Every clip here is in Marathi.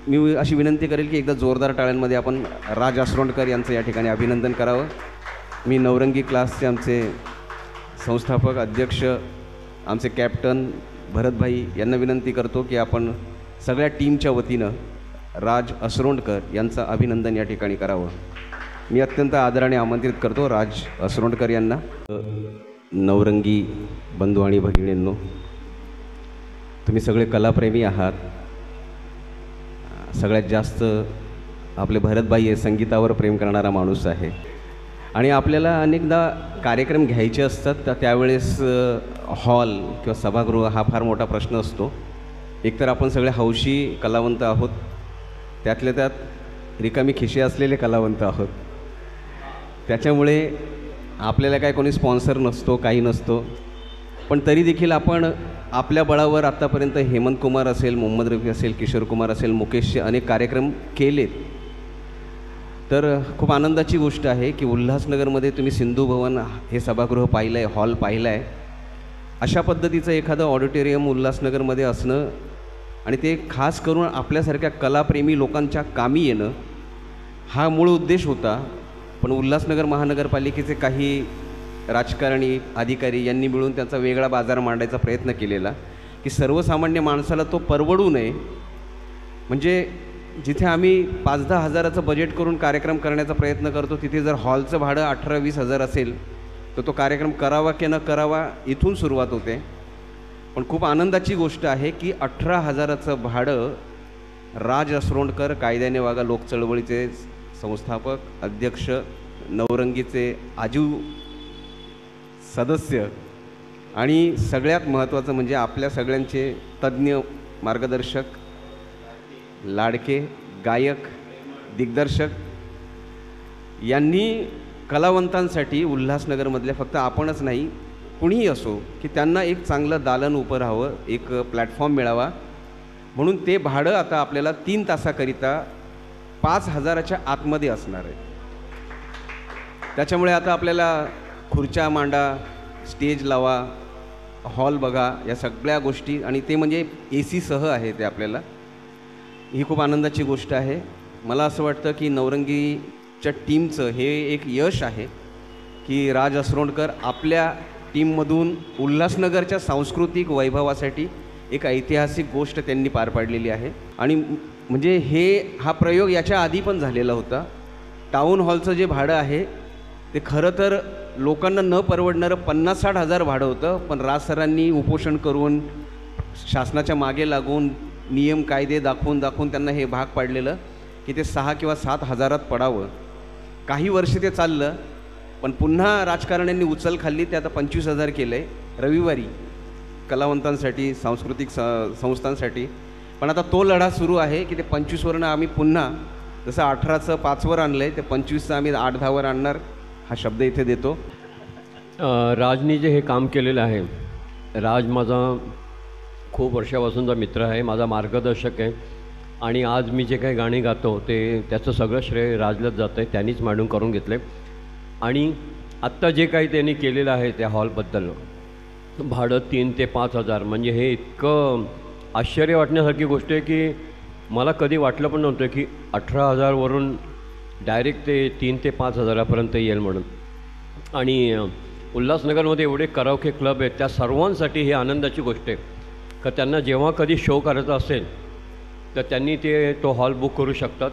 मी अशी विनंती करेल की एकदा जोरदार टाळ्यांमध्ये आपण राज असरोंडकर यांचं या ठिकाणी अभिनंदन करावं. मी नवरंगी क्लासचे आमचे संस्थापक अध्यक्ष आमचे कॅप्टन भरतभाई यांना विनंती करतो की आपण सगळ्या टीमच्या वतीनं राज असरोंडकर यांचं अभिनंदन या ठिकाणी करावं. मी अत्यंत आदराने आमंत्रित करतो राज असरोंडकर यांना. नवरंगी बंधू आणि भगिनींनो, तुम्ही सगळे कलाप्रेमी आहात. सगळ्यात जास्त आपले भरतभाई हे संगीतावर प्रेम करणारा माणूस आहे आणि आपल्याला अनेकदा कार्यक्रम घ्यायचे असतात तर त्यावेळेस हॉल किंवा सभागृह हा फार मोठा प्रश्न असतो. एकतर आपण सगळे हौशी कलावंत आहोत, त्यातल्या त्यात रिकामी खिशे असलेले कलावंत आहोत. त्याच्यामुळे आपल्याला काय कोणी स्पॉन्सर नसतो, काही नसतो, पण तरी देखील आपण आपल्या बळावर आत्तापर्यंत हेमंत कुमार असेल, मोहम्मद रफी असेल, किशोर कुमार असेल, मुकेशचे अनेक कार्यक्रम केलेत. तर खूप आनंदाची गोष्ट आहे की उल्हासनगरमध्ये तुम्ही सिंधू भवन हे सभागृह पाहिलं आहे, हॉल पाहिला आहे. अशा पद्धतीचं एखादं ऑडिटोरियम उल्हासनगरमध्ये असणं आणि ते खास करून आपल्यासारख्या कलाप्रेमी लोकांच्या कामी येणं हा मूळ उद्देश होता. पण उल्हासनगर महानगरपालिकेचे काही राजकारणी अधिकारी यांनी मिळून त्यांचा वेगळा बाजार मांडायचा प्रयत्न केलेला की सर्वसामान्य माणसाला तो परवडू नये. म्हणजे जिथे आम्ही 5-10 हजाराचं बजेट करून कार्यक्रम करण्याचा प्रयत्न करतो तिथे जर हॉलचं भाडं 18-20 हजार असेल तर तो कार्यक्रम करावा की न करावा इथून सुरुवात होते. पण खूप आनंदाची गोष्ट आहे की 18 हजाराचं भाडं राज असरोंडकर, कायद्याने वागा लोक चळवळीचे संस्थापक अध्यक्ष, नवरंगीचे आजीव सदस्य आणि सगळ्यात महत्त्वाचं म्हणजे आपल्या सगळ्यांचे तज्ज्ञ मार्गदर्शक, लाडके गायक, दिग्दर्शक यांनी कलावंतांसाठी उल्हासनगरमधल्या फक्त आपणच नाही कुणीही असो की त्यांना एक चांगलं दालन उभं राहावं, एक प्लॅटफॉर्म मिळावा म्हणून ते भाडं आता आपल्याला 3 तासाकरिता 5 हजाराच्या आतमध्ये असणार आहे. त्याच्यामुळे आता आपल्याला खुर्च्या मांडा, स्टेज लावा, हॉल बघा, या सगळ्या गोष्टी आणि ते म्हणजे AC सह आहे ते आपल्याला. ही खूप आनंदाची गोष्ट आहे. मला असं वाटतं की नवरंगीच्या टीमचं हे एक यश आहे की राज असरोंडकर आपल्या टीममधून उल्हासनगरच्या सांस्कृतिक वैभवासाठी एक ऐतिहासिक गोष्ट त्यांनी पार पाडलेली आहे. आणि म्हणजे हा प्रयोग याच्या आधी पण झालेला होता. टाऊन हॉलचं जे भाडं आहे ते खरं तर लोकांना न परवडणारं 50-60 हजार भाडं होतं, पण राज सरांनी उपोषण करून शासनाच्या मागे लागून नियम कायदे दाखवून त्यांना हे भाग पाडलेलं की ते 6 किंवा 7 हजारात पडावं. काही वर्ष ते चाललं, पण पुन्हा राजकारण्यांनी उचल खाल्ली, ते आता 25 हजार केलं आहे रविवारी कलावंतांसाठी, सांस्कृतिक संस्थांसाठी. पण आता तो लढा सुरू आहे की ते 25वरनं आम्ही पुन्हा जसं 18चं 5वर आणलं आहे ते 25चं आम्ही 8-10वर आणणार, हा शब्द इथे देतो. राजनी जे हे काम केलेलं आहे, राज माझा खूप वर्षापासूनचा मित्र आहे, माझा मार्गदर्शक आहे आणि आज मी जे काही गाणी गातो ते त्याचं सगळं श्रेय राजलाच जातं आहे. त्यांनीच मांडून करून घेतलं आहे. आणि आत्ता जे काही त्यांनी केलेलं आहे त्या हॉलबद्दल भाडं 3 ते 5 हजार, म्हणजे हे इतकं आश्चर्य वाटण्यासारखी गोष्ट आहे की मला कधी वाटलं पण नव्हतं की 18 हजारवरून डायरेक्ट ते 3 ते 5 हजारापर्यंत येईल म्हणून. आणि उल्हासनगरमध्ये एवढे कराओके क्लब आहेत, त्या सर्वांसाठी ही आनंदाची गोष्ट आहे का त्यांना जेव्हा कधी शो करायचा असेल तर त्यांनी तो हॉल बुक करू शकतात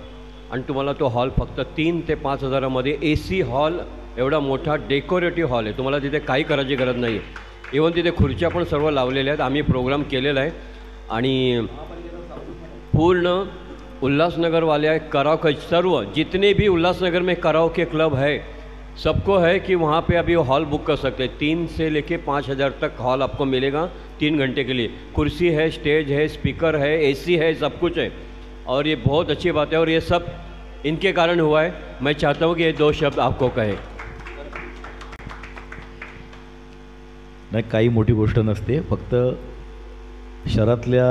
आणि तुम्हाला तो हॉल फक्त 3 ते 5 हजारामध्ये AC हॉल, एवढा मोठा डेकोरेटिव्ह हॉल आहे. तुम्हाला तिथे काही करायची गरज नाही आहे. इव्हन तिथे खुर्च्या पण सर्व लावलेल्या आहेत. आम्ही प्रोग्राम केलेला आहे आणि पूर्ण उल्लासनगर कराओके सर्व जितने भी उल्लासनगर में कराओके क्लब है सबको है कि वहाँ पे अभी हॉल बुक कर सकते हैं. 3 से लेके 5 हज़ार तक हॉल आपको मिलेगा 3 घंटे के लिए. कुर्सी है, स्टेज है, स्पीकर है, AC है, सब कुछ है और ये बहुत अच्छी बात है और ये सब इनके कारण हुआ है. मैं चाहता हूँ कि ये 2 शब्द आपको कहे. नाही, काही मोठी गोष्ट नसते. फक्त शहरातल्या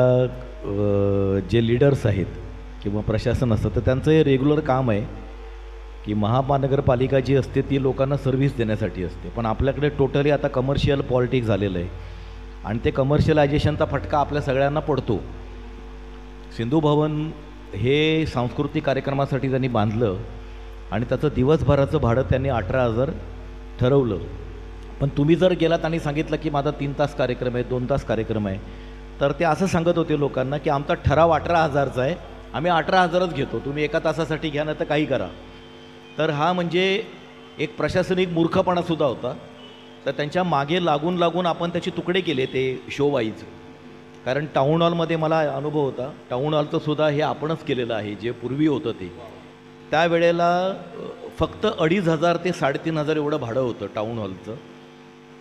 जे लीडर्स आहेत किंवा प्रशासन असतं तर त्यांचं हे रेग्युलर काम आहे की महानगरपालिका जी असते ती लोकांना सर्व्हिस देण्यासाठी असते. पण आपल्याकडे टोटली आता कमर्शियल पॉलिटिक्स झालेलं आहे आणि ते कमर्शियलायझेशनचा फटका आपल्या सगळ्यांना पडतो. सिंधू भवन हे सांस्कृतिक कार्यक्रमासाठी त्यांनी बांधलं आणि त्याचं दिवसभराचं भाडं त्यांनी 18,000 ठरवलं. पण तुम्ही जर गेलात आणि सांगितलं की माझा 3 तास कार्यक्रम आहे, 2 तास कार्यक्रम आहे, तर ते असं सांगत होते लोकांना की आमचा ठराव 18,000चा आहे, आम्ही 18,000च घेतो, तुम्ही एका तासासाठी घ्या ना तर काही करा. तर हा म्हणजे एक प्रशासनिक मूर्खपणासुद्धा होता. तर त्यांच्या मागे लागून लागून आपण त्याचे तुकडे केले ते शो वाईज. कारण टाऊन हॉलमध्ये मला अनुभव होता. टाऊन हॉलचं सुद्धा हे आपणच केलेलं आहे, जे पूर्वी होतं ते. त्यावेळेला फक्त 2,500 ते 3,500 एवढं भाडं होतं टाऊन हॉलचं.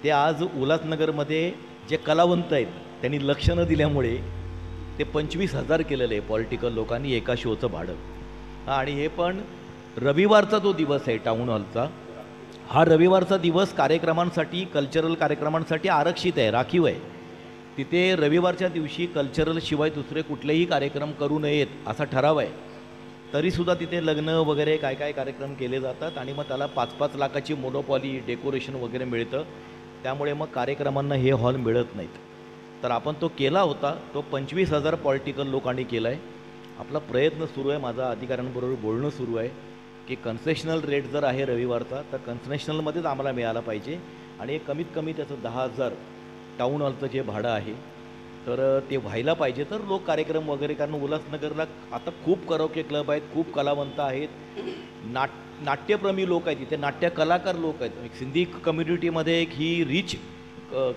ते आज उल्हासनगरमध्ये जे कलावंत आहेत त्यांनी लक्ष न दिल्यामुळे ते 25,000 केलेलं आहे पॉलिटिकल लोकांनी एका शोचं भाडं. आणि हे पण रविवारचा जो दिवस आहे टाऊन हॉलचा, हा रविवारचा दिवस कार्यक्रमांसाठी, कल्चरल कार्यक्रमांसाठी आरक्षित आहे, राखीव आहे. तिथे रविवारच्या दिवशी कल्चरल शिवाय दुसरे कुठलेही कार्यक्रम करू नयेत असा ठराव आहे. तरीसुद्धा तिथे लग्न वगैरे काय काय कार्यक्रम केले जातात आणि मग त्याला 5-5 लाखाची मोनोपॉली, डेकोरेशन वगैरे मिळतं. त्यामुळे मग कार्यक्रमांना हे हॉल मिळत नाहीत. तर आपण तो केला होता, तो 25,000 पॉलिटिकल लोकांनी केला आहे. आपला प्रयत्न सुरू आहे, माझा अधिकाऱ्यांबरोबर बोलणं सुरू आहे की कन्सेशनल रेट जर आहे रविवारचा तर कन्सेशनलमध्येच आम्हाला मिळाला पाहिजे आणि कमीत कमी त्याचं 10,000 टाऊन हॉलचं जे भाडं आहे तर ते व्हायला पाहिजे. तर लोक कार्यक्रम वगैरे, कारण उल्हासनगरला आता खूप कराओके क्लब आहेत, खूप कलावंत आहेत, नाट्यप्रेमी लोक आहेत, तिथे नाट्य कलाकार लोक आहेत. एक सिंधी कम्युनिटीमध्ये एक ही रिच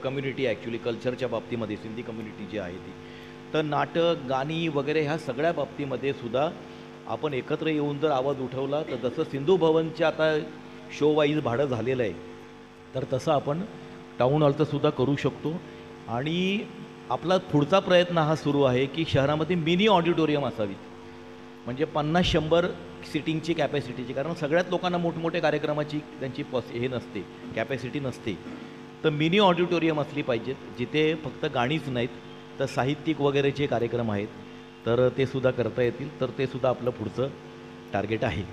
कम्युनिटी आहे ॲक्च्युली कल्चरच्या बाबतीमध्ये सिंधी कम्युनिटी जी आहे ती. तर नाटक, गाणी वगैरे ह्या सगळ्या बाबतीमध्ये सुद्धा आपण एकत्र येऊन जर आवाज उठवला तर जसं सिंधू भवनच्या आता शो वाईज भाडं झालेलं आहे तर तसं आपण टाऊन हॉलचं सुद्धा करू शकतो. आणि आपला पुढचा प्रयत्न हा सुरू आहे की शहरामध्ये मिनी ऑडिटोरियम असावीत, म्हणजे 50-100 सिटिंगची कॅपॅसिटीची. कारण सगळ्यात लोकांना मोठमोठे कार्यक्रमाची त्यांची हे नसते, कॅपॅसिटी नसते. तर मिनी ऑडिटोरियम असली पाहिजेत जिथे फक्त गाणीच नाहीत तर साहित्यिक वगैरे जे कार्यक्रम आहेत तर ते सुद्धा करता येतील. तर ते सुद्धा आपलं पुढचं टार्गेट आहे.